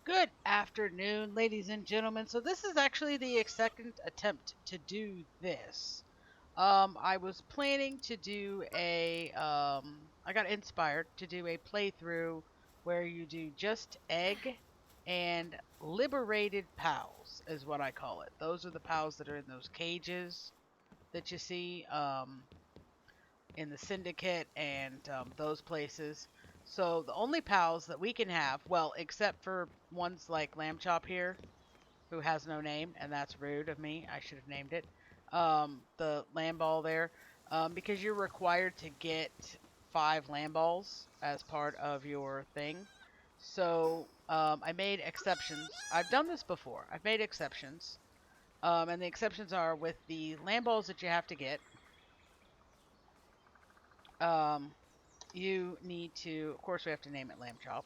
Good afternoon, ladies and gentlemen. So this is actually the second attempt to do this. I was planning to do I got inspired to do a playthrough where you do just egg and liberated pals is what I call it. Those are the pals that are in those cages that you see. In the syndicate and those places. So the only pals that we can have, well, except for ones like Lamb Chop here, who has no name, and that's rude of me. I should have named it. The lamb ball there, because you're required to get 5 lamb balls as part of your thing. So I made exceptions. I've done this before. I've made exceptions. And the exceptions are with the lamb balls that you have to get. Um, You need to, of course, we have to name it Lamb Chop.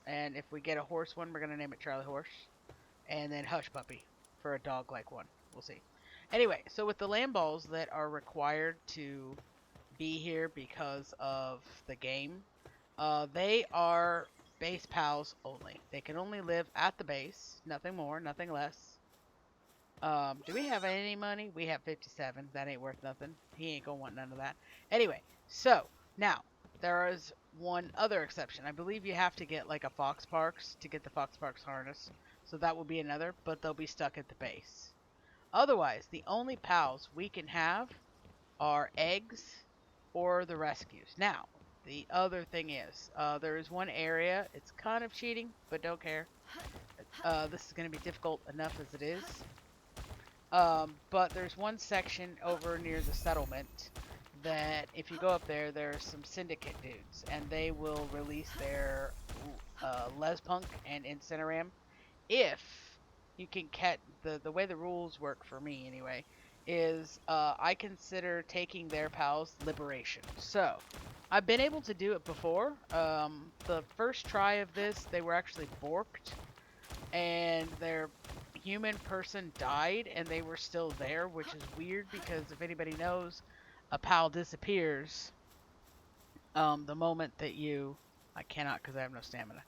And if we get a horse one, we're going to name it Charlie Horse. And then Hush Puppy for a dog like one. We'll see. Anyway, so with the lamb balls that are required to be here because of the game, they are base pals only. They can only live at the base, nothing more, nothing less. Do we have any money? We have 57. That ain't worth nothing. He ain't gonna want none of that. Anyway, so now there is one other exception. I believe you have to get like a Fox Parks to get the Fox Parks harness. So that will be another, but they'll be stuck at the base. Otherwise, the only pals we can have are eggs or the rescues. Now, the other thing is, there is one area. It's kind of cheating, but don't care. This is going to be difficult enough as it is. But there's one section over near the settlement that if you go up there, there's some syndicate dudes, and they will release their Lespunk and Incineram if you can catch the way the rules work for me anyway is I consider taking their pals liberation. So I've been able to do it before. The first try of this, they were actually borked, and their human person died and they were still there, which is weird because if anybody knows, a pal disappears the moment that you I cannot because I have no stamina.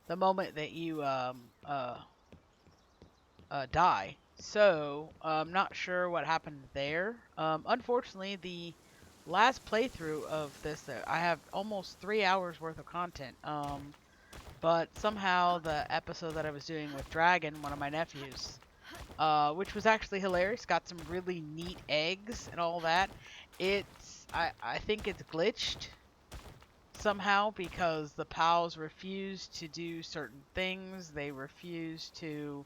The moment that you die. So I'm not sure what happened there. Unfortunately, the last playthrough of this, I have almost 3 hours worth of content. But somehow the episode that I was doing with Dragon, one of my nephews, which was actually hilarious, got some really neat eggs and all that. I think it's glitched somehow because the pals refuse to do certain things. They refuse to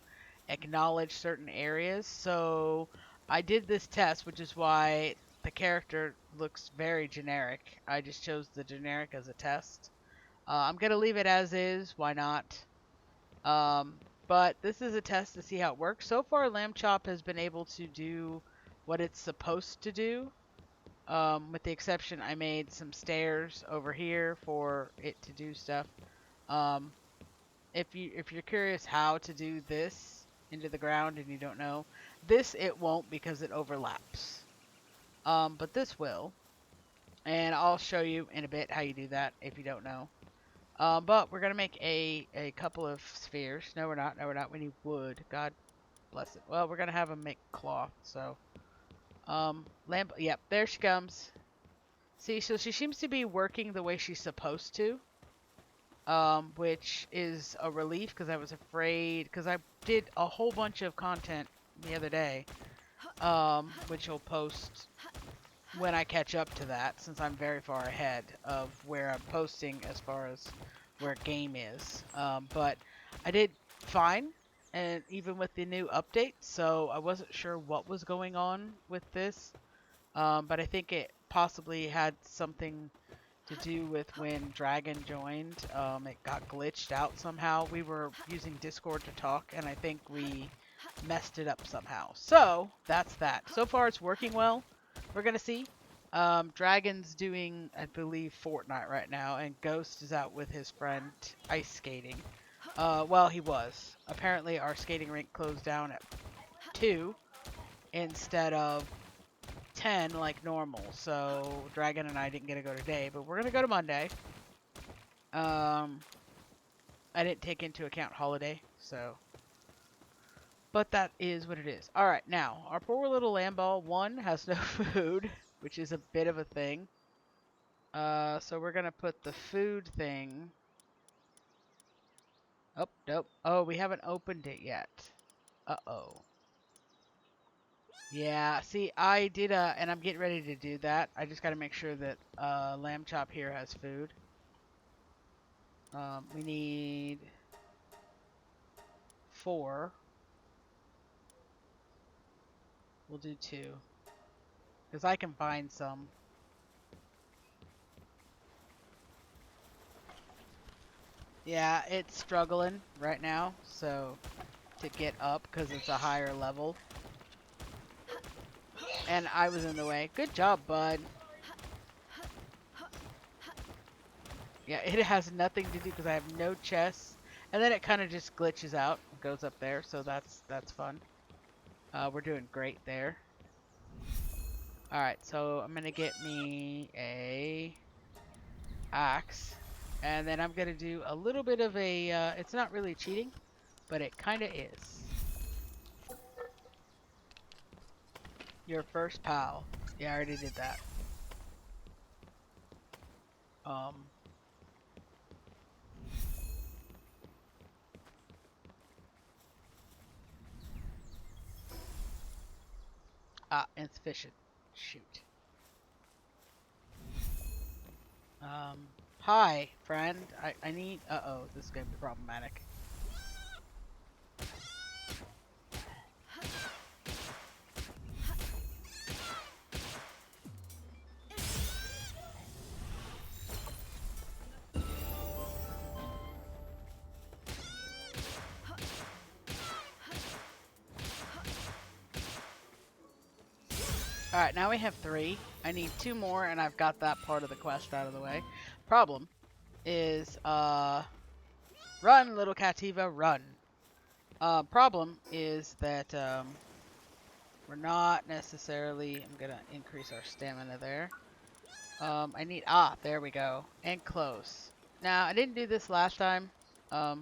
acknowledge certain areas. So I did this test, which is why the character looks very generic. I just chose the generic as a test. I'm going to leave it as is. Why not? Um, but this is a test to see how it works. So far, Lamb Chop has been able to do what it's supposed to do. With the exception, I made some stairs over here for it to do stuff. Um, if you're curious how to do this into the ground and you don't know, this it won't because it overlaps. But this will, and I'll show you in a bit how you do that if you don't know. But we're gonna make a couple of spheres. No, we're not. No, we're not. We need wood. God bless it. Well, we're gonna have them make cloth. So, lamp. Yep, there she comes. See, so she seems to be working the way she's supposed to. Which is a relief because I was afraid because I did a whole bunch of content the other day. Which I'll post when I catch up to that, since I'm very far ahead of where I'm posting as far as where game is. But I did fine, and even with the new update, so I wasn't sure what was going on with this. But I think it possibly had something to do with when Dragon joined. It got glitched out somehow. We were using Discord to talk, and I think we messed it up somehow. So that's that. So far, it's working well. We're gonna see. Dragon's doing, I believe, Fortnite right now, and Ghost is out with his friend ice skating. Well, he was. Apparently, our skating rink closed down at 2 instead of 10 like normal. So Dragon and I didn't get to go today, but we're gonna go to Monday. Um, I didn't take into account holiday, so. But that is what it is. All right, now our poor little lamb ball one has no food, which is a bit of a thing. So we're gonna put the food thing. Oh, nope. Oh, we haven't opened it yet. Uh-oh. Yeah, see, I did, and I'm getting ready to do that. I just gotta make sure that, Lamb Chop here has food. We need 4. We'll do 2. Because I can find some. Yeah, it's struggling right now, so to get up because it's a higher level. And I was in the way. Good job, bud. Yeah, it has nothing to do because I have no chests. And then it kind of just glitches out and goes up there, so that's fun. We're doing great there. Alright, so I'm gonna get me a axe. And then I'm gonna do a little bit of a, it's not really cheating, but it kinda is. Your first pal. Yeah, I already did that. Insufficient. Shoot. Hi, friend. I need, uh-oh, this is gonna be problematic. Alright, now we have 3. I need 2 more, and I've got that part of the quest out of the way. Problem is, run, little Cativa, run. Problem is that, we're not necessarily, I'm gonna increase our stamina there. I need, there we go, and close. Now, I didn't do this last time, oh,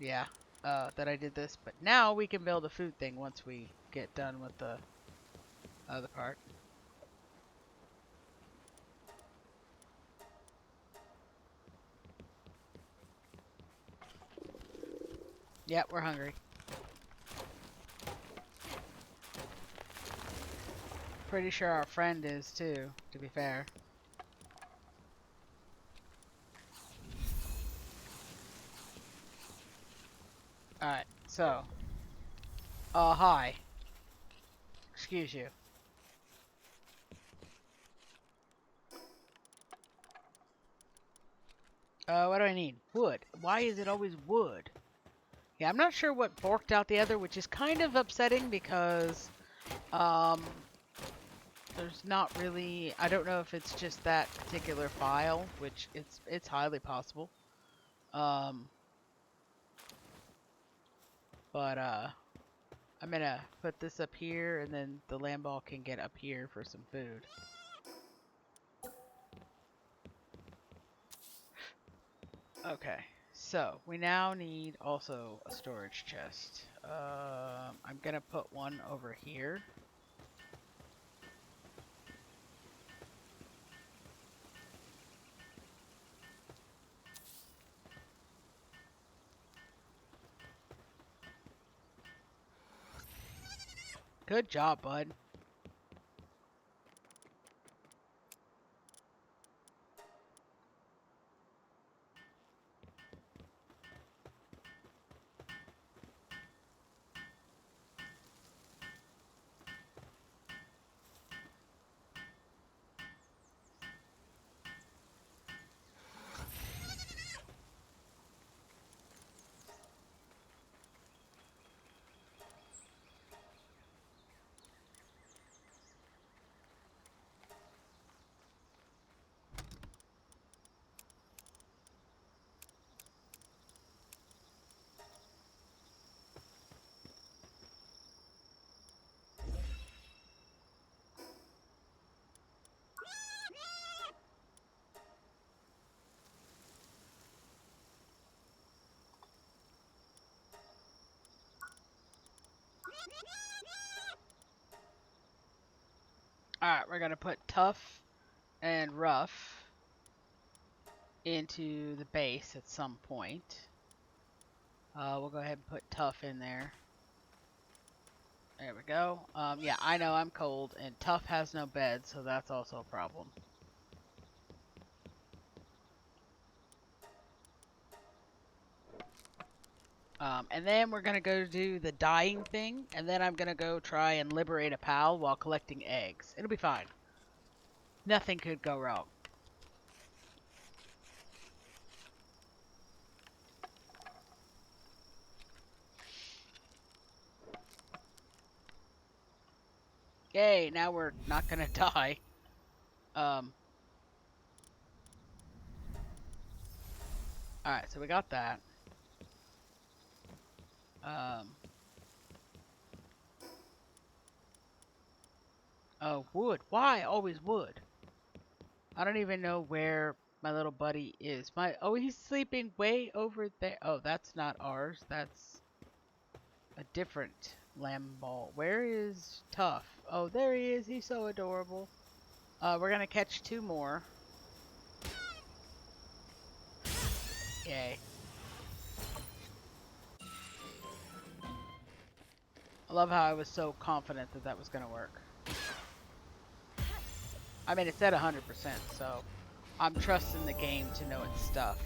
yeah, that I did this, but now we can build a food thing once we get done with the other part. Yeah, we're hungry. Pretty sure our friend is too, to be fair. Alright, so. Hi. Excuse you. What do I need? Wood. Why is it always wood? Yeah, I'm not sure what forked out the other, which is kind of upsetting because, there's not really, I don't know if it's just that particular file, which it's highly possible. But, I'm gonna put this up here, and then the lamb ball can get up here for some food. Okay, so we now need also a storage chest. I'm gonna put one over here. Good job, bud. Alright, we're gonna put tough and rough into the base at some point. We'll go ahead and put tough in there. There we go. Yeah, I know I'm cold, and tough has no bed, so that's also a problem. And then we're gonna go do the dying thing, and then I'm gonna go try and liberate a pal while collecting eggs. It'll be fine. Nothing could go wrong. Yay, now we're not gonna die. Alright, so we got that. Oh, wood. Why always wood? I don't even know where my little buddy is. Oh, he's sleeping way over there. Oh, that's not ours. That's a different lamb ball. Where is Tough? Oh, there he is. He's so adorable. We're gonna catch 2 more. Yay. I love how I was so confident that that was gonna work. I mean, it said 100%, so I'm trusting the game to know its stuff.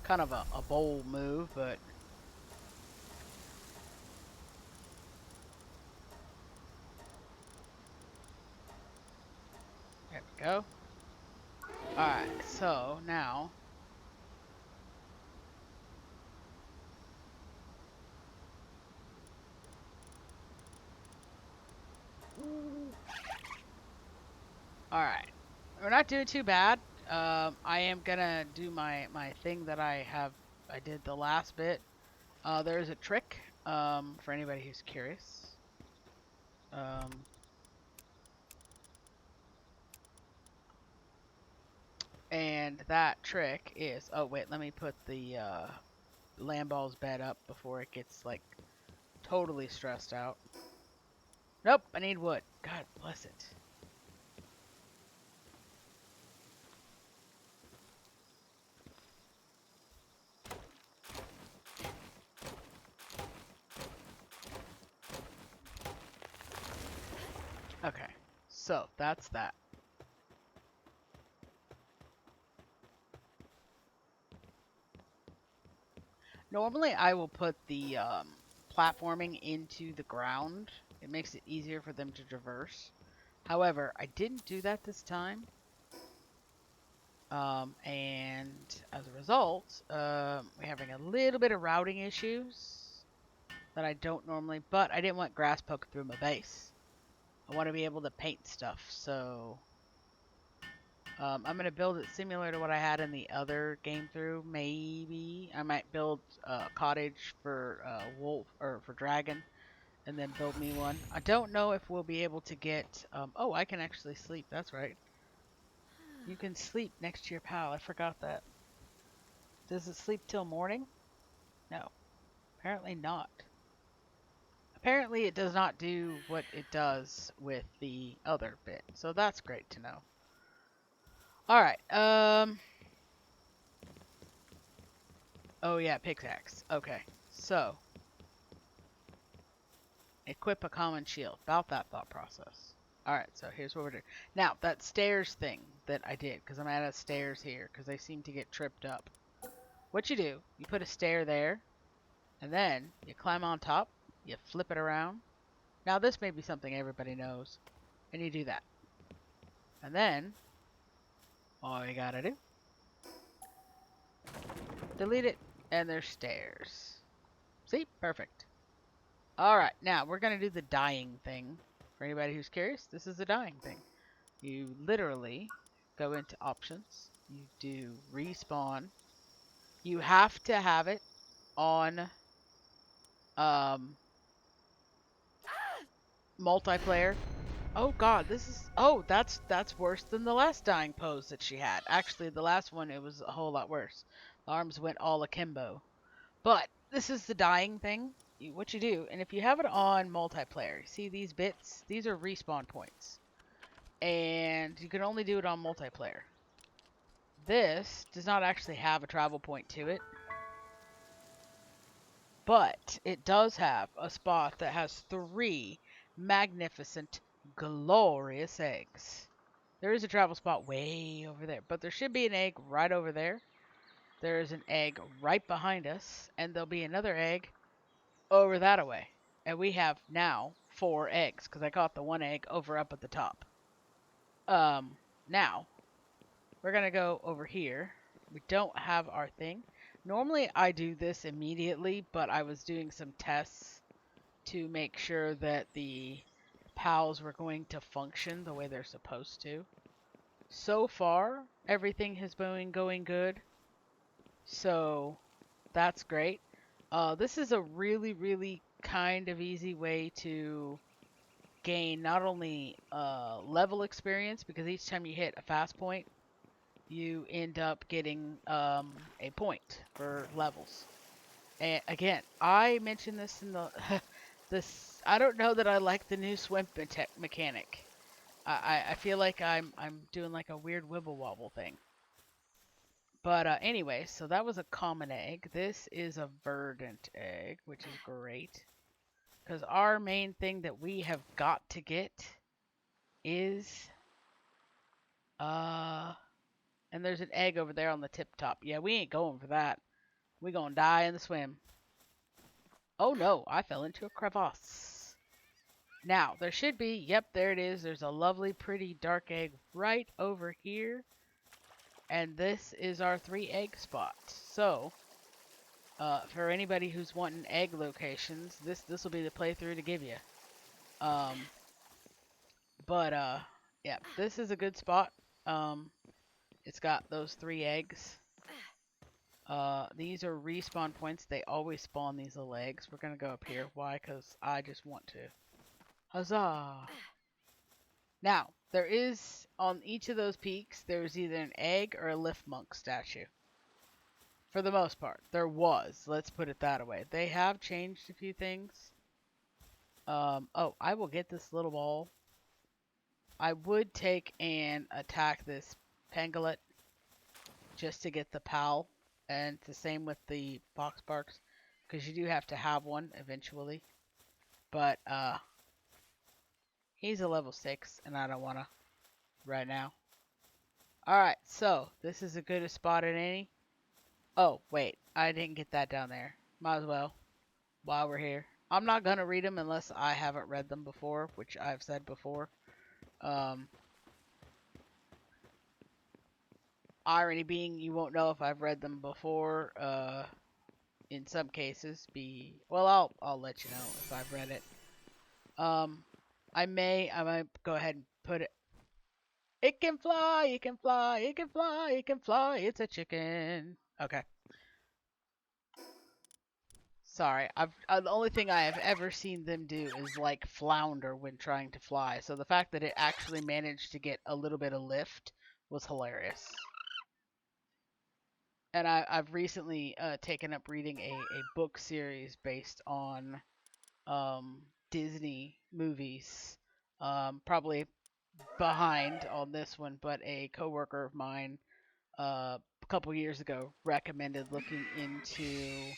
Kind of a bold move, but... There we go. Alright, so now... Alright. We're not doing too bad. I am gonna do my thing that I did the last bit. There's a trick, for anybody who's curious. And that trick is, oh wait, let me put the, Lamball's bed up before it gets, like, totally stressed out. Nope, I need wood. God bless it. Okay, so that's that. Normally I will put the platforming into the ground. It makes it easier for them to traverse. However, I didn't do that this time. And as a result, we're having a little bit of routing issues that I don't normally, but I didn't want grass poking through my base. I want to be able to paint stuff, so I'm going to build it similar to what I had in the other game through. Maybe I might build a cottage for wolf or for dragon, and then build me one. I don't know if we'll be able to get. Oh, I can actually sleep. That's right. You can sleep next to your pal. I forgot that. Does it sleep till morning? No, apparently not. Apparently it does not do what it does with the other bit, so that's great to know. Alright, oh yeah, pickaxe. Okay, so... Equip a common shield. About that thought process. Alright, so here's what we're doing. Now, that stairs thing that I did, because I'm out of stairs here, because they seem to get tripped up. What you do, you put a stair there, and then you climb on top, you flip it around. Now this may be something everybody knows, and you do that. And then, all you gotta do, delete it, and there's stairs. See? Perfect. Alright, now we're gonna do the dying thing. For anybody who's curious, this is the dying thing. You literally go into options, you do respawn. You have to have it on multiplayer. Oh god, this is... Oh, that's worse than the last dying pose that she had. Actually, the last one, it was a whole lot worse. The arms went all akimbo. But, this is the dying thing. what you do, and if you have it on multiplayer, see these bits? These are respawn points, and you can only do it on multiplayer. This does not actually have a travel point to it, but it does have a spot that has 3 magnificent, glorious eggs. There is a travel spot way over there, but there should be an egg right over there. There is an egg right behind us, and there'll be another egg over that away. And we have now 4 eggs, because I caught the 1 egg over up at the top. Now, we're going to go over here. We don't have our thing. Normally I do this immediately, but I was doing some tests to make sure that the pals were going to function the way they're supposed to. So far, everything has been going good. So, that's great. This is a really, really kind of easy way to gain not only level experience, because each time you hit a fast point, you end up getting a point for levels. And again, I mentioned this in the this. I don't know that I like the new swim mechanic. I feel like I'm doing like a weird wibble wobble thing. But anyway, so that was a common egg. This is a verdant egg, which is great. Because our main thing that we have got to get is and there's an egg over there on the tip top. Yeah, we ain't going for that. We gonna die in the swim. Oh no, I fell into a crevasse. Now, there should be, yep, there it is. There's a lovely, pretty dark egg right over here. And this is our 3 egg spot. So, for anybody who's wanting egg locations, this will be the playthrough to give you. But yeah, this is a good spot. It's got those 3 eggs. These are respawn points. They always spawn these little eggs. We're gonna go up here. Why? Because I just want to. Huzzah! Now, there is, on each of those peaks, there's either an egg or a lift monk statue. For the most part. There was. Let's put it that way. They have changed a few things. Oh, I will get this little ball. I would take and attack this pangolin just to get the pal. And it's the same with the box barks, because you do have to have one eventually. But, he's a level 6, and I don't want to right now. Alright, so, this is as good a spot as any. Oh, wait, I didn't get that down there. Might as well, while we're here. I'm not going to read them unless I haven't read them before, which I've said before. Irony being, you won't know if I've read them before, in some cases. Well, I'll let you know if I've read it. I might go ahead and put it. It can fly, it can fly, it can fly, it can fly, it's a chicken. Okay. Sorry, the only thing I have ever seen them do is like flounder when trying to fly. So the fact that it actually managed to get a little bit of lift was hilarious. And I've recently taken up reading a book series based on Disney movies. Probably behind on this one, but a coworker of mine a couple years ago recommended looking into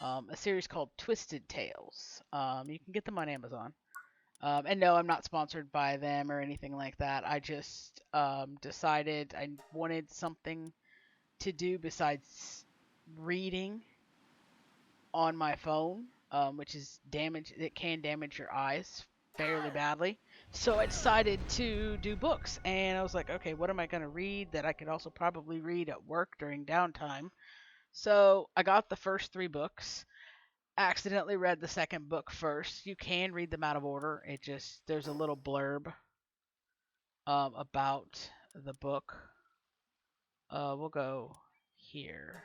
a series called Twisted Tales. You can get them on Amazon. And no, I'm not sponsored by them or anything like that. I just decided I wanted something to do besides reading on my phone, which is damage. It can damage your eyes fairly badly. So I decided to do books, and I was like, okay, what am I going to read that I could also probably read at work during downtime? So I got the first 3 books. Accidentally read the second book first. You can read them out of order. It just, there's a little blurb about the book. We'll go here.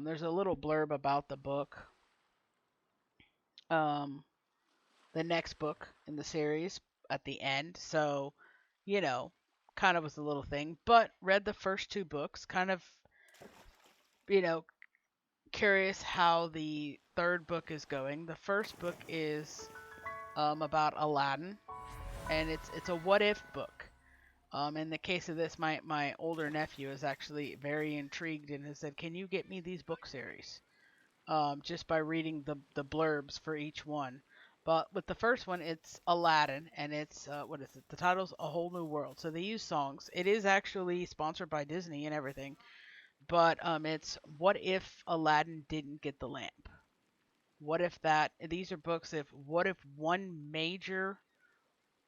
There's a little blurb about the book. The next book in the series at the end. So, you know, kind of was a little thing. But read the first 2 books. Kind of, you know, curious how the third book is going. The first book is about Aladdin, and it's a what if book. In the case of this, my older nephew is actually very intrigued and has said, "Can you get me these book series?" Just by reading the blurbs for each one. But with the first one, it's Aladdin, and it's what is it? The title's A Whole New World. So they use songs. It is actually sponsored by Disney and everything. But it's what if Aladdin didn't get the lamp? What if that? These are books. If what if one major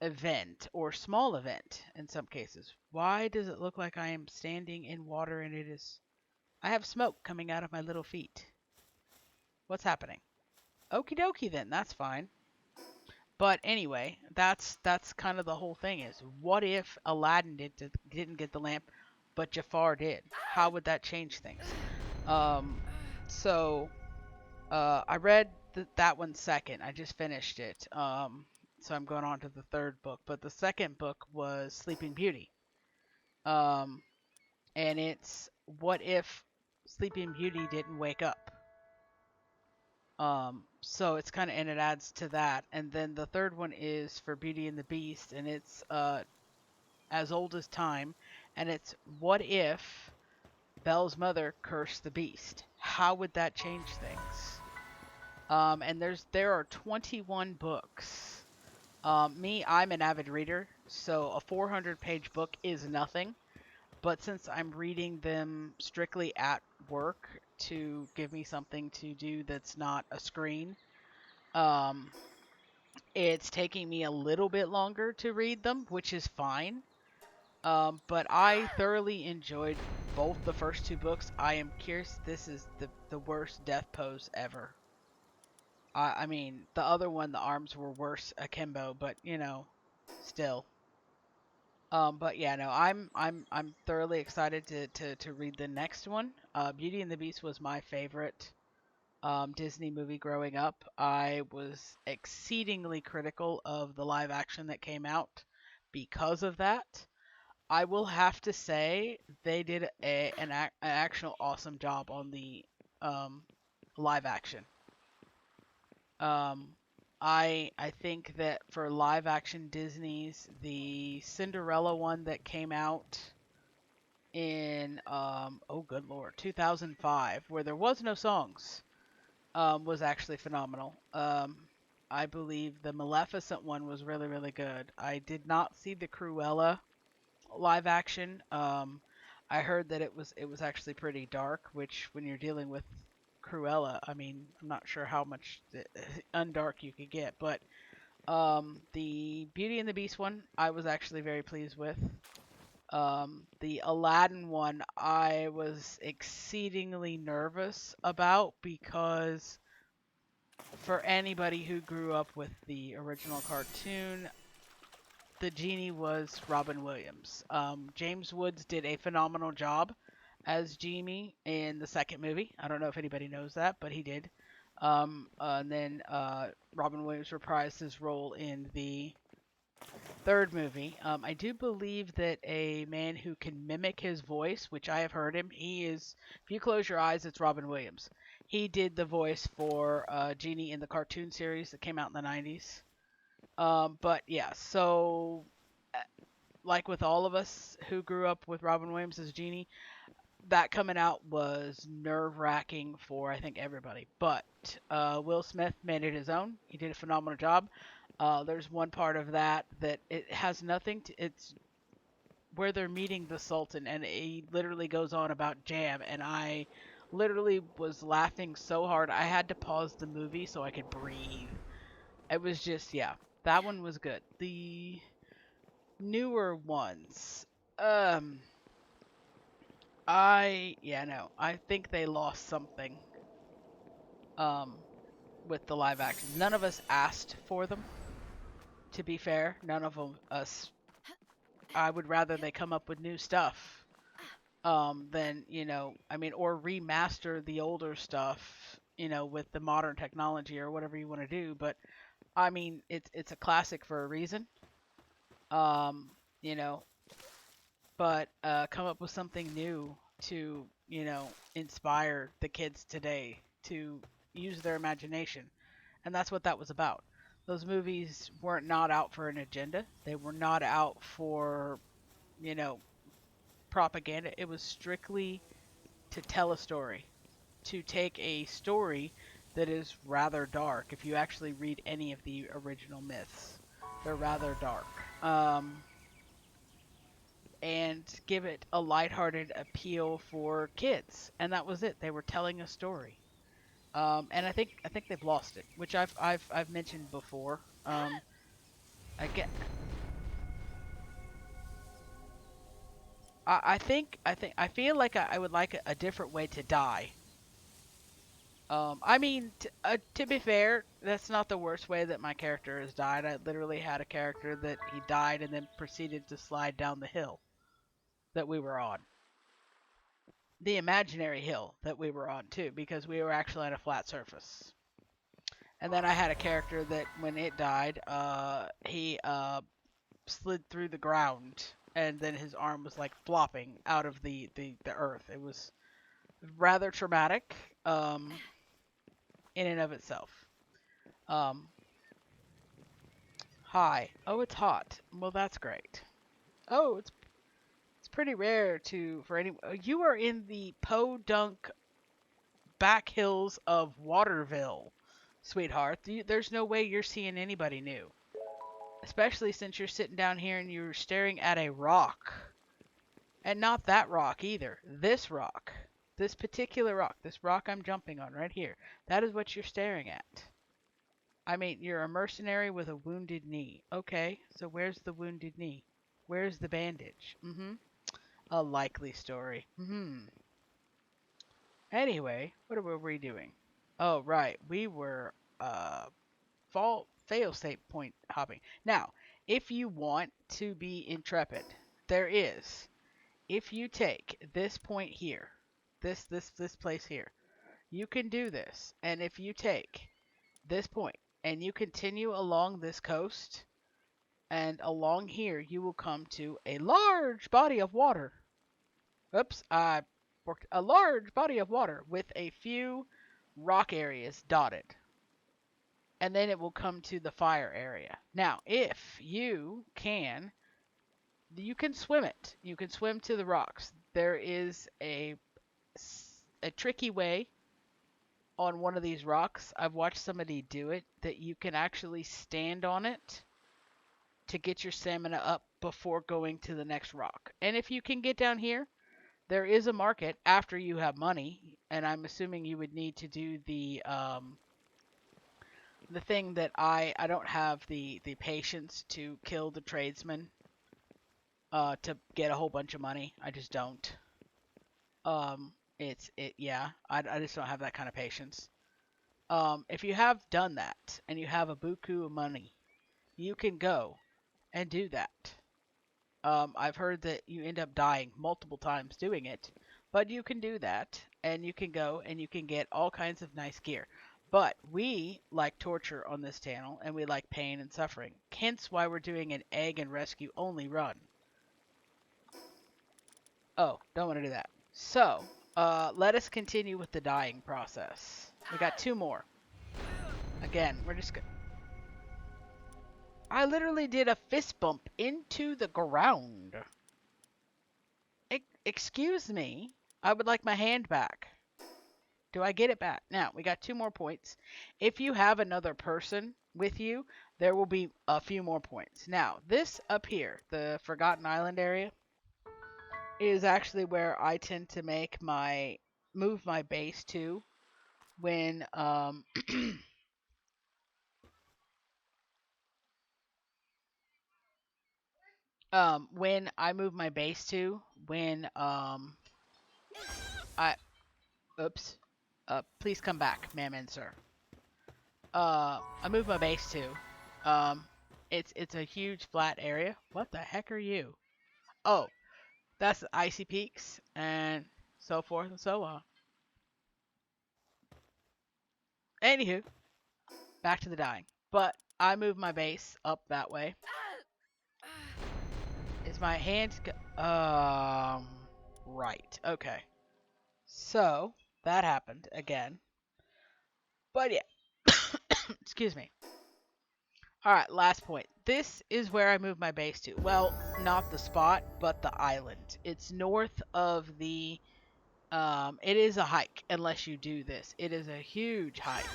event or small event in some cases? Why does it look like I am standing in water and it is? I have smoke coming out of my little feet. What's happening? Okie dokie then, that's fine. But anyway, that's kind of the whole thing is what if Aladdin didn't get the lamp, but Jafar did? How would that change things? Um, so I read that one second. I just finished it. So I'm going on to the third book. But the second book was Sleeping Beauty. Um, and it's what if Sleeping Beauty didn't wake up? So it's kind of, and it adds to that. And then the third one is for Beauty and the Beast, and it's as old as time, and it's what if Belle's mother cursed the Beast? How would that change things? And there are 21 books. I'm an avid reader, so a 400-page book is nothing. But since I'm reading them strictly at work to give me something to do that's not a screen, um, it's taking me a little bit longer to read them, which is fine. But I thoroughly enjoyed both the first two books. I am curious. This is the worst death pose ever. I mean, the other one, the arms were worse akimbo, but still. But yeah, no, I'm thoroughly excited to read the next one. Beauty and the Beast was my favorite Disney movie growing up. I was exceedingly critical of the live action that came out because of that. I will have to say they did an actual awesome job on the um, live action. Um, I think that for live action Disney's, the Cinderella one that came out in oh good lord 2005, where there was no songs, was actually phenomenal. I believe the Maleficent one was really really good. I did not see the Cruella live action. I heard that it was actually pretty dark, which when you're dealing with Cruella, I mean, I'm not sure how much undark you could get, but the Beauty and the Beast one, I was actually very pleased with. The Aladdin one, I was exceedingly nervous about because for anybody who grew up with the original cartoon, the genie was Robin Williams. James Woods did a phenomenal job as Genie in the second movie. I don't know if anybody knows that, but he did. And then Robin Williams reprised his role in the third movie. I do believe that a man who can mimic his voice, which I have heard him, he is, if you close your eyes, it's Robin Williams. He did the voice for Genie in the cartoon series that came out in the 90s. But yeah, so uh, like with all of us who grew up with Robin Williams as Genie, that coming out was nerve wracking for I think everybody. But Will Smith made it his own. He did a phenomenal job. There's one part of that that it has nothing to. It's where they're meeting the Sultan, and he literally goes on about jam, and I literally was laughing so hard I had to pause the movie so I could breathe. It was just yeah, that one was good. The newer ones, um, no, I think they lost something um with the live action. None of us asked for them, to be fair. None of them us. I would rather they come up with new stuff than, I mean, or remaster the older stuff, with the modern technology or whatever you want to do, but I mean, it's a classic for a reason. Um, you know, but come up with something new. to, inspire the kids today to use their imagination. And that's what that was about. Those movies weren't not out for an agenda. They were not out for, you know, propaganda. It was strictly to tell a story, to take a story that is rather dark. If you actually read any of the original myths, they're rather dark. And give it a lighthearted appeal for kids. And that was it. They were telling a story. And I think they've lost it, which I've mentioned before. I get I feel like I would like a different way to die. I mean, to be fair, that's not the worst way that my character has died. I literally had a character that he died and then proceeded to slide down the hill that we were on. The imaginary hill that we were on, too, because we were actually on a flat surface. And then I had a character that when it died, he slid through the ground and then his arm was like flopping out of the earth. It was rather traumatic in and of itself. Um, Hi. Oh, it's hot. Well, that's great. Oh, it's pretty rare to for any. You are in the Podunk back hills of Waterville, sweetheart. There's no way you're seeing anybody new, especially since you're sitting down here and you're staring at a rock, and not that rock either. This rock, this particular rock, this rock I'm jumping on right here. That is what you're staring at. I mean, you're a mercenary with a wounded knee. Okay, so where's the wounded knee? Where's the bandage? A likely story. Anyway, what were we doing? Oh, right. We were fail state point hopping. Now, if you want to be intrepid, there is. If you take this point here, this place here, you can do this. And if you take this point and you continue along this coast, and along here you will come to a large body of water. Oops, I worked a large body of water with a few rock areas dotted. And then it will come to the fire area. Now, if you can swim it. You can swim to the rocks. There is a tricky way on one of these rocks. I've watched somebody do it that you can actually stand on it to get your stamina up before going to the next rock. And if you can get down here, there is a market after you have money, and I'm assuming you would need to do the thing that I don't have the patience to kill the tradesman to get a whole bunch of money. I just don't. Yeah, I just don't have that kind of patience. If you have done that and you have a buku of money, you can go and do that. I've heard that you end up dying multiple times doing it, but you can do that, and you can go and you can get all kinds of nice gear. But we like torture on this channel, and we like pain and suffering. Hence why we're doing an egg and rescue only run. Oh, don't want to do that. So, let us continue with the dying process. We got two more. Again, we're just gonna... I literally did a fist bump into the ground. Excuse me. I would like my hand back. Do I get it back? Now, we got 2 more points. If you have another person with you, there will be a few more points. Now, this up here, the Forgotten Island area, is actually where I tend to move my base to when when I move my base to when I oops please come back, ma'am and sir. I move my base to it's a huge flat area. What the heck are you? Oh, that's the icy peaks and so forth and so on. Anywho, back to the dying. But I move my base up that way. Is my hand right? Right. Okay. So that happened again. But yeah. Excuse me. All right, last point. This is where I moved my base to. Well, not the spot, but the island. It's north of the it is a hike unless you do this. It is a huge hike.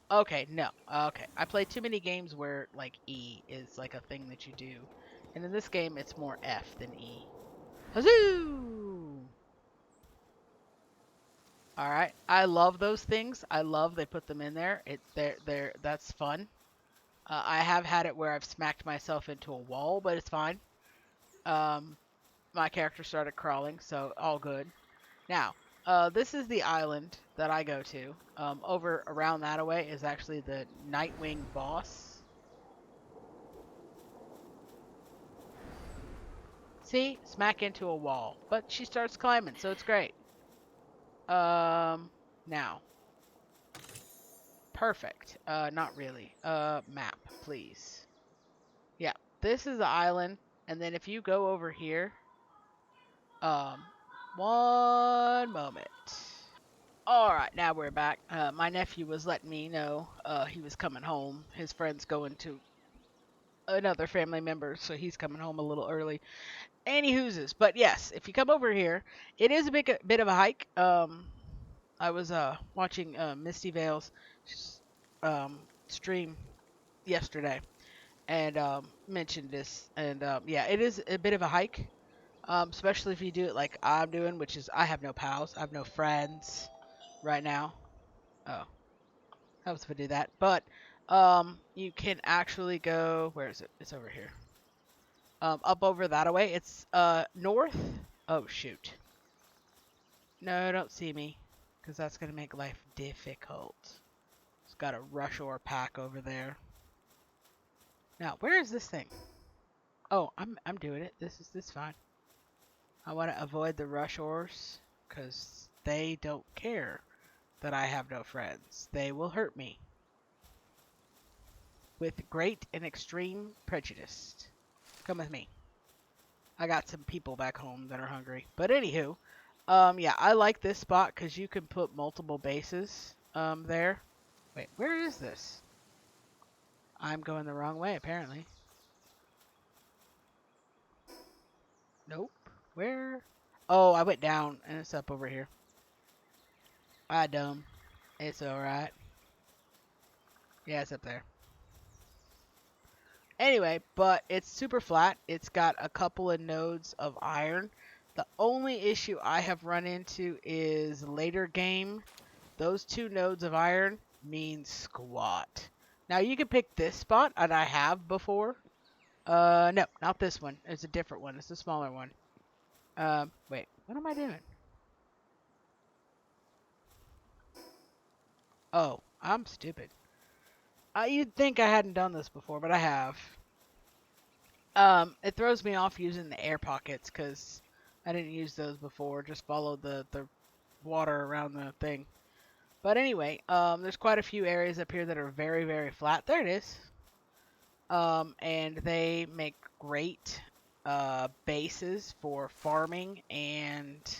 Okay, no. Okay. I played too many games where like E is like a thing that you do. And in this game it's more F than E. Huzzoo! All right. I love those things. I love they put them in there. They're that's fun. I have had it where I've smacked myself into a wall, but it's fine. Um, my character started crawling, so all good. Now, this is the island that I go to. Over around that away is actually the Nightwing boss. See, smack into a wall, but she starts climbing, so it's great. Now, perfect. Not really. Map, please. Yeah, this is the island, and then if you go over here, um, one moment. All right, now we're back. My nephew was letting me know he was coming home. His friend's going to another family member, so he's coming home a little early. Any hooses, but yes, if you come over here, it is a bit of a hike. I was watching Misty Vale's stream yesterday and mentioned this, and yeah, it is a bit of a hike. Especially if you do it like I'm doing, which is I have no pals, I have no friends right now. Oh, helps if I do that. But you can actually go. Where is it? It's over here. Up over that away. It's north. Oh shoot. No, don't see me, because that's gonna make life difficult. It's got a rush ore pack over there. Now, where is this thing? Oh, I'm doing it. This fine. I want to avoid the rush ores, because they don't care that I have no friends. They will hurt me with great and extreme prejudice. Come with me. I got some people back home that are hungry. But anywho, yeah, I like this spot because you can put multiple bases there. Wait, where is this? I'm going the wrong way, apparently. Nope. Where? Oh, I went down, and it's up over here. Ah, dumb. It's alright. Yeah, it's up there. Anyway, but it's super flat. It's got a couple of nodes of iron. The only issue I have run into is later game. Those two nodes of iron mean squat. Now you can pick this spot, and I have before. No, not this one. It's a different one. It's a smaller one. Wait, what am I doing? Oh, I'm stupid. You'd think I hadn't done this before, but I have. It throws me off using the air pockets because I didn't use those before. Just follow the water around the thing. But anyway, there's quite a few areas up here that are very, very flat. There it is. And they make great bases for farming and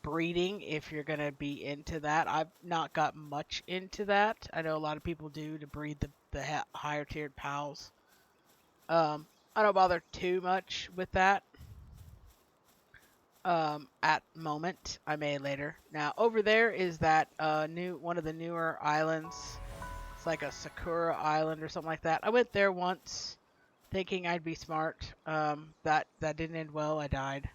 breeding if you're going to be into that. I've not got much into that. I know a lot of people do to breed the higher tiered pals. I don't bother too much with that. At moment, I may later. Now over there is that one of the newer islands. It's like a Sakura Island or something like that. I went there once, thinking I'd be smart. That didn't end well. I died.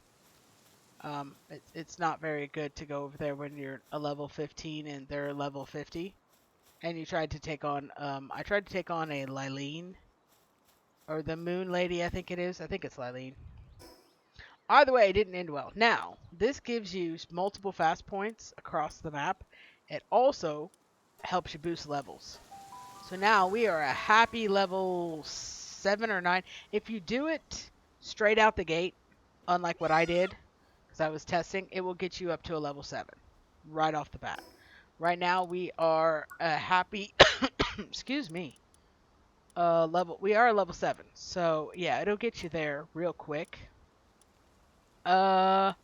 It's not very good to go over there when you're a level 15 and they're level 50. And you tried to take on. I tried to take on a Lylene, or the Moon Lady. I think it is. I think it's Lylene. Either way, it didn't end well. Now, this gives you multiple fast points across the map. It also helps you boost levels. So now we are a happy level 7 or 9. If you do it straight out the gate, unlike what I did, because I was testing, it will get you up to a level 7 right off the bat. Right now we are a happy, excuse me, we are a level 7. So yeah, it'll get you there real quick. Where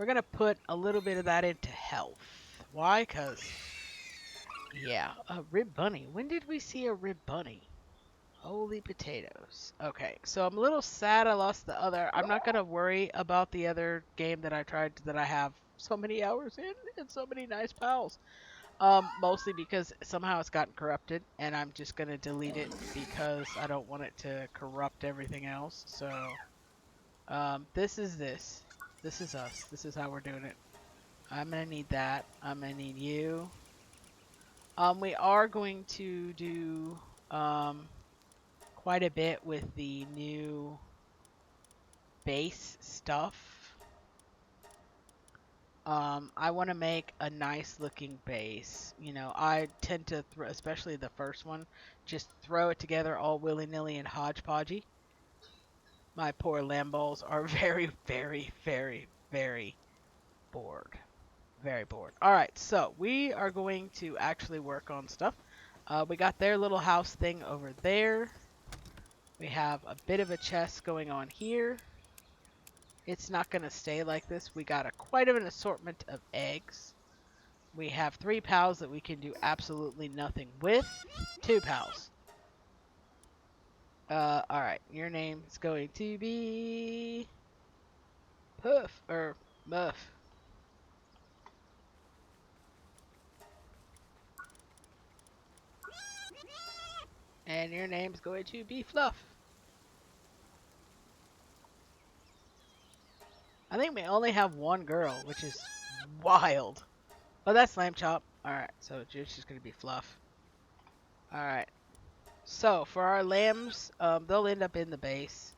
We're going to put a little bit of that into health. Why? Because, yeah, a rib bunny. When did we see a rib bunny? Holy potatoes. Okay, so I'm a little sad I lost the other. I'm not going to worry about the other game that I tried that I have so many hours in and so many nice pals. Mostly because somehow it's gotten corrupted, and I'm just gonna delete it because I don't want it to corrupt everything else. So, this is this. This is us. This is how we're doing it. I'm gonna need that. I'm gonna need you. We are going to do, quite a bit with the new base stuff. I want to make a nice looking base. You know, I tend to, especially the first one, just throw it together all willy-nilly and hodgepodgey. My poor Lamballs are very, very, very, very bored. Very bored. Alright, so we are going to actually work on stuff. We got their little house thing over there. We have a bit of a chest going on here. It's not going to stay like this. We got quite an assortment of eggs. We have 3 pals that we can do absolutely nothing with. 2 pals. Alright. Your name is going to be... Puff. Or Muff. And your name's going to be Fluff. I think we only have 1 girl, which is wild. Oh, that's Lamb Chop. Alright, so it's just going to be Fluff. Alright. So, for our lambs, they'll end up in the base.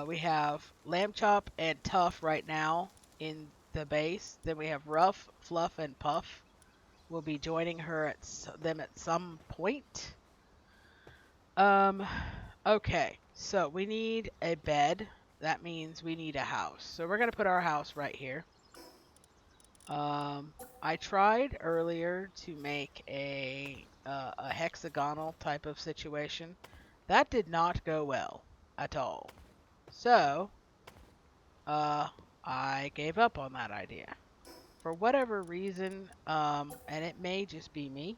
We have Lamb Chop and Tough right now in the base. Then we have Ruff, Fluff, and Puff. We'll be joining them at some point. Okay. So we need a bed. That means we need a house. So we're gonna put our house right here. I tried earlier to make a hexagonal type of situation. That did not go well at all. So, I gave up on that idea. For whatever reason, and it may just be me,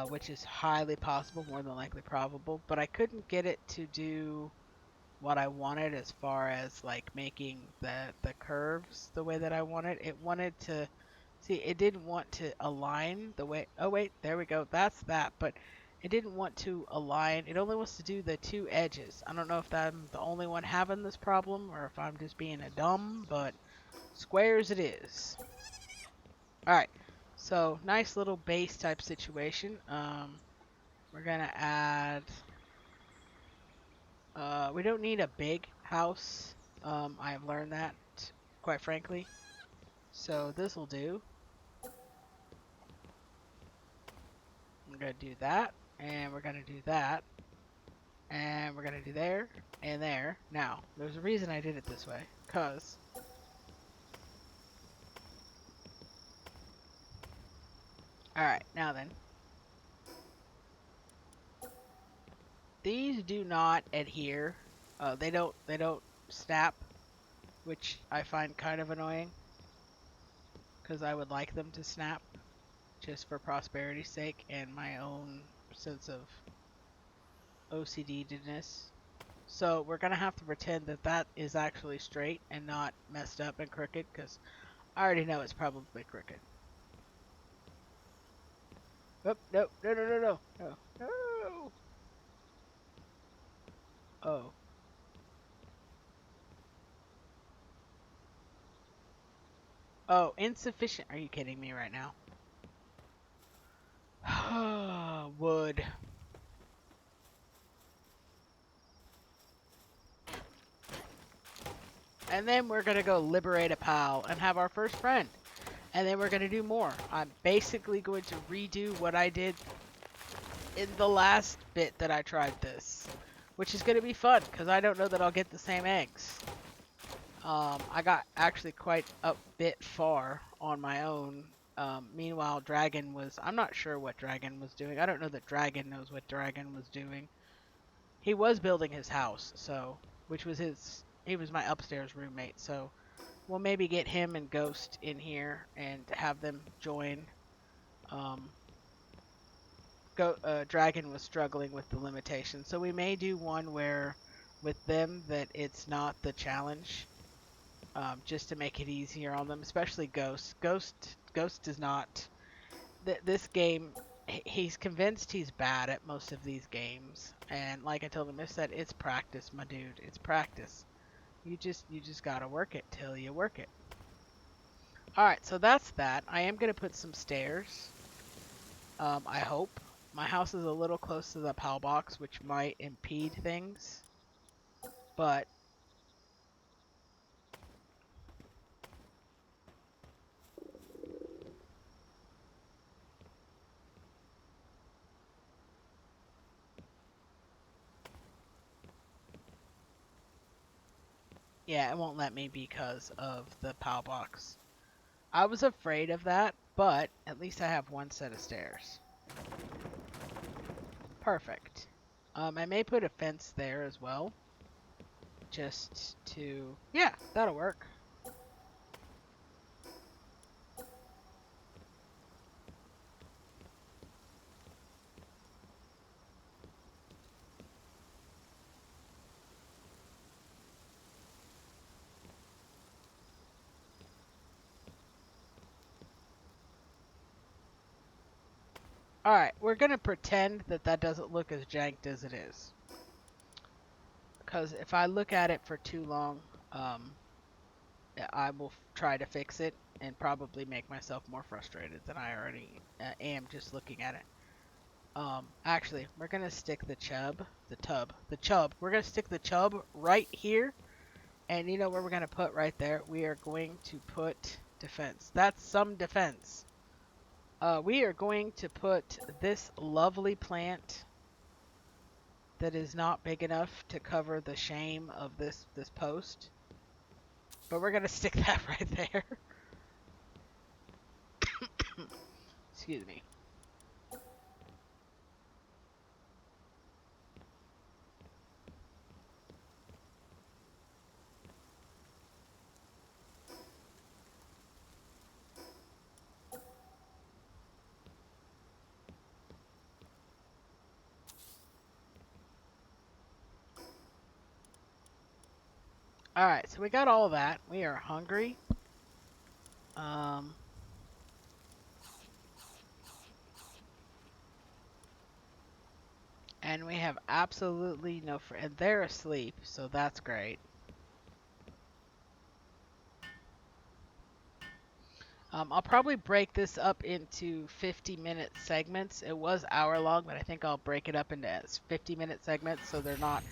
which is highly possible, more than likely probable, but I couldn't get it to do what I wanted as far as like making the curves the way that I wanted. It wanted to, see, it didn't want to align the way, oh wait, there we go, that's that, but it didn't want to align. It only wants to do the 2 edges. I don't know if I'm the only one having this problem or if I'm just being a dumb, but squares it is. Alright, so nice little base type situation. We're gonna add, we don't need a big house. I have learned that, quite frankly. So this will do. We're gonna do that, and we're gonna do that, and we're gonna do there and there. Now, there's a reason I did it this way, cause alright, now then. These do not adhere. They don't snap, which I find kind of annoying, because I would like them to snap, just for prosperity's sake and my own sense of OCD-ness. So we're gonna have to pretend that that is actually straight and not messed up and crooked, because I already know it's probably crooked. Oh, no, no, no, no, no, no, no. Oh. Oh, insufficient. Are you kidding me right now? Wood. And then we're gonna go liberate a pal and have our first friend. And then we're gonna do more. I'm basically going to redo what I did in the last bit that I tried this, which is gonna be fun because I don't know that I'll get the same eggs. I got actually quite a bit far on my own. Meanwhile, Dragon was, I'm not sure what Dragon was doing. I don't know that Dragon knows what Dragon was doing. He was building his house, so, which was he was my upstairs roommate, so we'll maybe get him and Ghost in here and have them join. Um, Dragon was struggling with the limitation, so we may do one where with them that it's not the challenge, just to make it easier on them, especially Ghost. Ghost does not. This game, he's convinced he's bad at most of these games, and like I told him, I said it's practice, my dude. It's practice. You just gotta work it till you work it. All right, so that's that. I am gonna put some stairs. I hope. My house is a little close to the PAL box, which might impede things, but yeah, it won't let me because of the PAL box. I was afraid of that, but at least I have one set of stairs. Perfect. I may put a fence there as well, just to, yeah, that'll work. All right, we're gonna pretend that that doesn't look as janked as it is, because if I look at it for too long, I will try to fix it and probably make myself more frustrated than I already am just looking at it. Actually, we're gonna stick the chub. We're gonna stick the chub right here, and you know where we're gonna put right there? We are going to put defense. That's some defense. We are going to put this lovely plant that is not big enough to cover the shame of this post, but we're gonna stick that right there. Excuse me. All right, so we got all that. We are hungry. Um, and we have absolutely no and they're asleep, so that's great. I'll probably break this up into 50-minute segments. It was hour long, but I think I'll break it up into 50-minute segments so they're not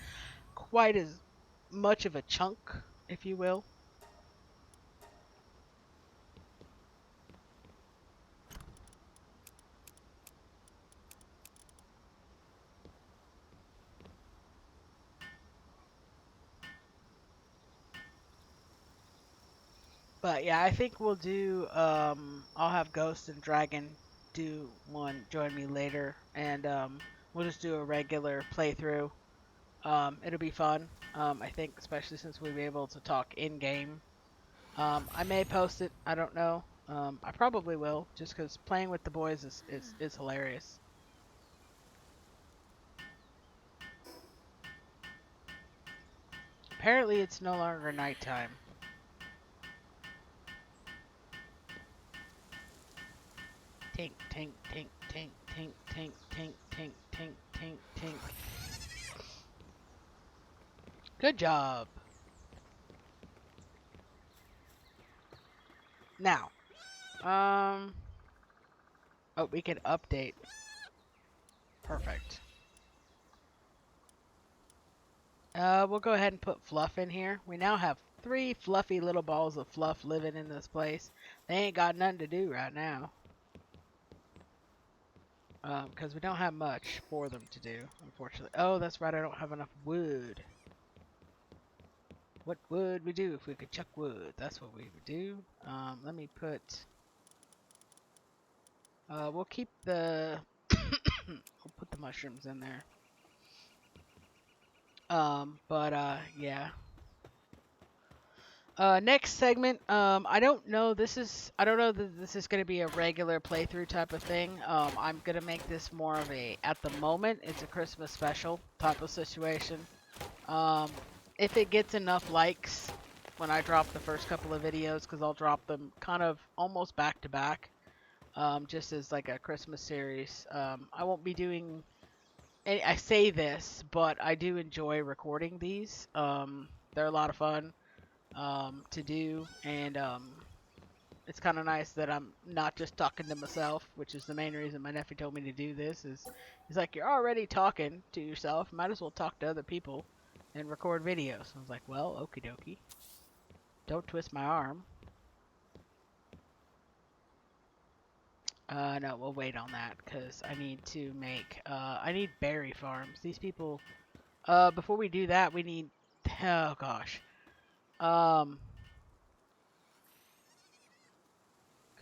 quite as much of a chunk, if you will. But yeah, I think we'll do, I'll have Ghost and Dragon do one, join me later, and we'll just do a regular playthrough. It'll be fun. I think, especially since we'll be able to talk in game. I may post it. I don't know. I probably will, just because playing with the boys is hilarious. Apparently, it's no longer nighttime. Tink, tink, tink, tink, tink, tink, tink, tink, tink, tink, tink. Good job. Now, oh, we can update. Perfect. We'll go ahead and put Fluff in here. We now have 3 fluffy little balls of fluff living in this place. They ain't got nothing to do right now. Because we don't have much for them to do, unfortunately. Oh, that's right, I don't have enough wood. What would we do if we could chuck wood? That's what we would do. Let me put... we'll keep the... we'll put the mushrooms in there. Yeah. Next segment. I don't know. I don't know that this is going to be a regular playthrough type of thing. I'm gonna make this more of a. At the moment, it's a Christmas special type of situation. Um, if it gets enough likes when I drop the first couple of videos, because I'll drop them kind of almost back to back, just as like a Christmas series. I won't be doing. I say this, but I do enjoy recording these. They're a lot of fun to do, and it's kind of nice that I'm not just talking to myself, which is the main reason my nephew told me to do this. Is he's like, you're already talking to yourself, might as well talk to other people and record videos. I was like, well, okie dokie. Don't twist my arm. No, we'll wait on that because I need to make. I need berry farms. These people. Before we do that, we need. Oh gosh. Um.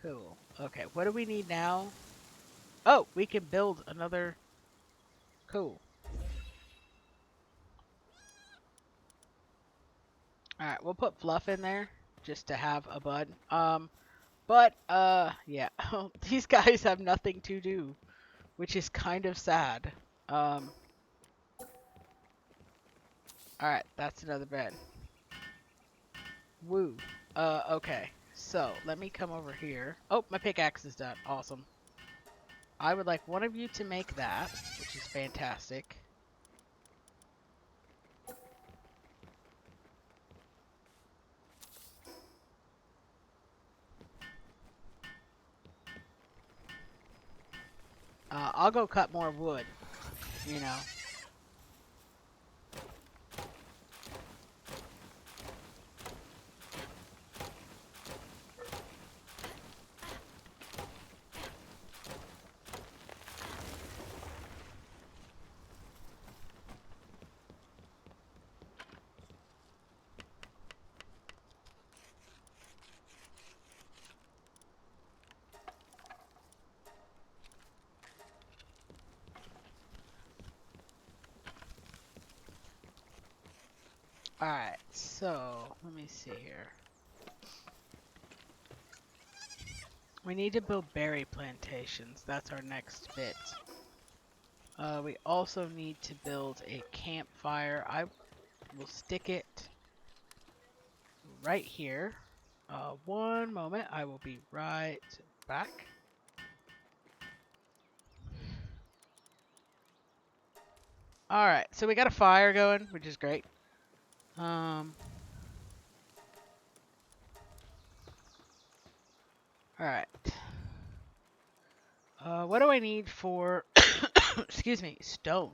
Cool. Okay, what do we need now? Oh, we can build another. Cool. Alright, we'll put Fluff in there just to have a bud. Yeah, these guys have nothing to do, which is kind of sad. Alright, that's another bed. Woo. Okay. So, let me come over here. Oh, my pickaxe is done. Awesome. I would like one of you to make that, which is fantastic. I'll go cut more wood, you know. Alright, so, let me see here. We need to build berry plantations. That's our next bit. We also need to build a campfire. I will stick it right here. One moment. I will be right back. Alright, so we got a fire going, which is great. Alright. What do I need for, excuse me, stone?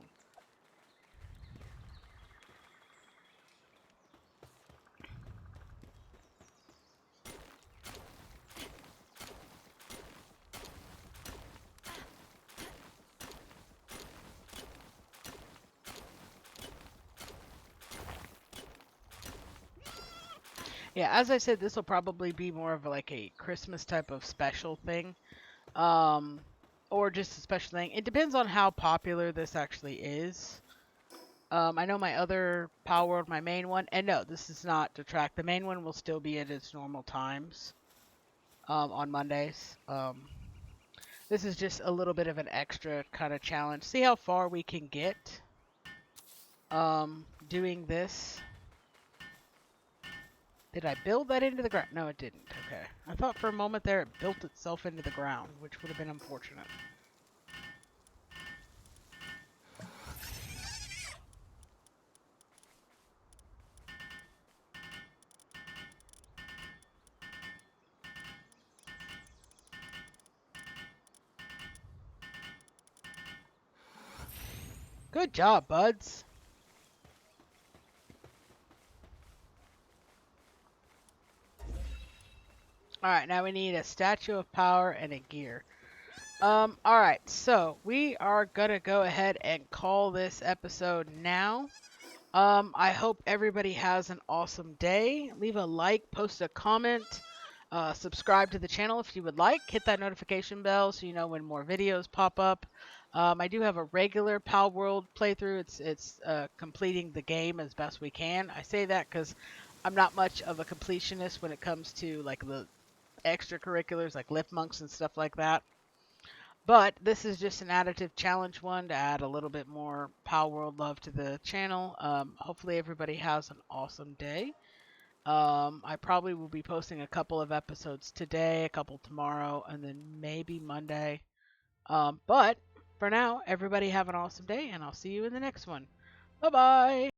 Yeah, as I said, this will probably be more of like a Christmas type of special thing. Or just a special thing. It depends on how popular this actually is. I know my other Palworld, my main one, and no, this is not to track. The main one will still be at its normal times on Mondays. This is just a little bit of an extra kind of challenge. See how far we can get doing this. Did I build that into the ground? No, it didn't. Okay. I thought for a moment there it built itself into the ground, which would have been unfortunate. Good job, buds. Alright, now we need a statue of power and a gear. Alright, so we are gonna go ahead and call this episode now. I hope everybody has an awesome day. Leave a like, post a comment, subscribe to the channel if you would like. Hit that notification bell so you know when more videos pop up. I do have a regular Palworld playthrough. It's completing the game as best we can. I say that because I'm not much of a completionist when it comes to like the extracurriculars like lift monks and stuff like that. But this is just an additive challenge one to add a little bit more Palworld love to the channel. Hopefully everybody has an awesome day. I probably will be posting a couple of episodes today, a couple tomorrow, and then maybe Monday. But for now, everybody have an awesome day, and I'll see you in the next one. Bye bye.